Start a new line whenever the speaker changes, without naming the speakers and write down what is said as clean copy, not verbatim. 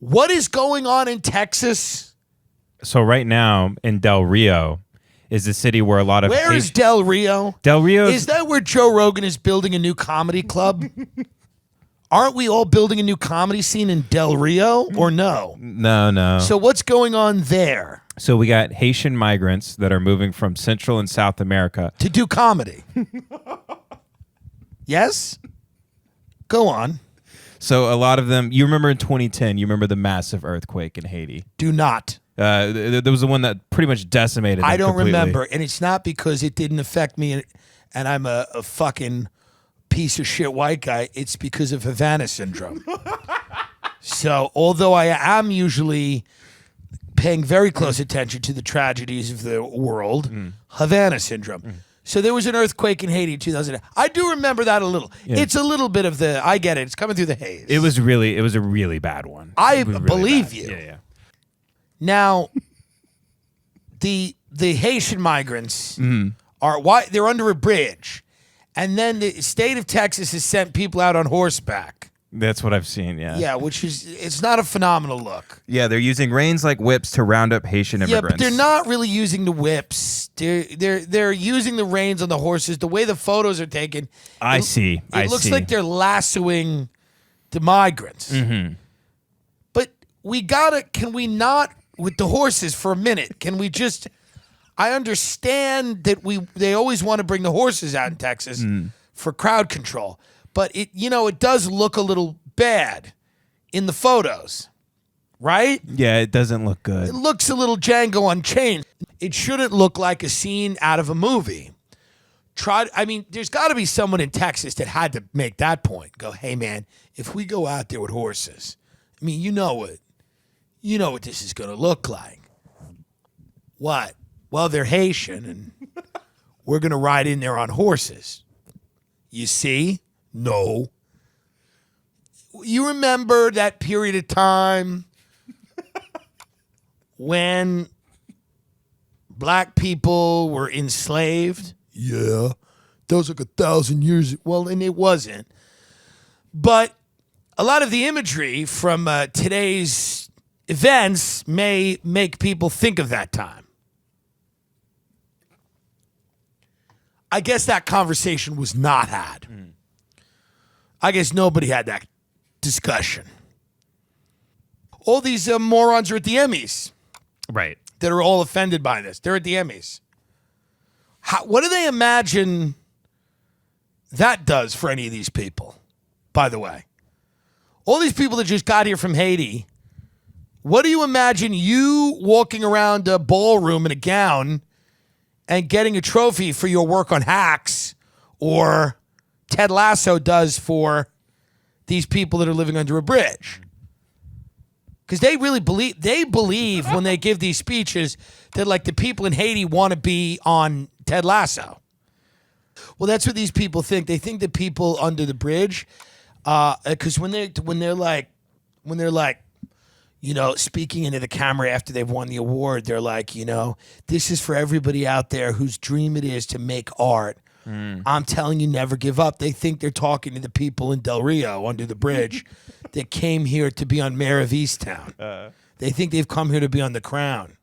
What is going on in Texas?
So right now in Del Rio is the city where a lot of
Where is Del Rio?
Del Rio
is that where Joe Rogan is building a new comedy club? Aren't we all building a new comedy scene in Del Rio or no?
No.
So what's going on there?
So we got Haitian migrants that are moving from Central and South America
to do comedy. Yes? Go on.
So a lot of them, you remember in 2010, you remember the massive earthquake in Haiti?
Do not.
There was the one that pretty much decimated them
I don't
completely.
remember, and it's not because it didn't affect me and I'm a fucking piece of shit white guy. It's because of Havana Syndrome. So although I am usually paying very close attention to the tragedies of the world, Havana Syndrome. So there was an earthquake in Haiti in 2000. I do remember that a little. Yeah. It's a little bit of I get it. It's coming through the haze.
It was a really bad one.
I believe you.
Yeah.
Now, the Haitian migrants they're under a bridge, and then the state of Texas has sent people out on horseback.
That's what I've seen, yeah.
Yeah, it's not a phenomenal look.
Yeah, they're using reins like whips to round up Haitian immigrants.
Yeah, but they're not really using the whips. They're using the reins on the horses. The way the photos are taken, it looks like they're lassoing the migrants.
Mm-hmm.
But can we not, with the horses for a minute, can we just, I understand that they always want to bring the horses out in Texas for crowd control. But it does look a little bad in the photos, right?
Yeah, it doesn't look good.
It looks a little Django Unchained. It shouldn't look like a scene out of a movie. There's got to be someone in Texas that had to make that point. Go, hey man, if we go out there with horses, you know what this is going to look like. What? Well, they're Haitian, and we're going to ride in there on horses. You see? No. You remember that period of time when black people were enslaved? Yeah. That was like 1,000 years. Well, and it wasn't. But a lot of the imagery from today's events may make people think of that time. I guess that conversation was not had. I guess nobody had that discussion. All these morons are at the Emmys.
Right.
That are all offended by this. They're at the Emmys. What do they imagine that does for any of these people, by the way? All these people that just got here from Haiti, what do you imagine you walking around a ballroom in a gown and getting a trophy for your work on Hacks or Ted Lasso does for these people that are living under a bridge? Because they really believe when they give these speeches that like the people in Haiti want to be on Ted Lasso. Well, that's what these people think. They think that people under the bridge, because when they're like, speaking into the camera after they've won the award, they're like, this is for everybody out there whose dream it is to make art. I'm telling you, never give up. They think they're talking to the people in Del Rio under the bridge that came here to be on Mayor of Easttown. They think they've come here to be on The Crown.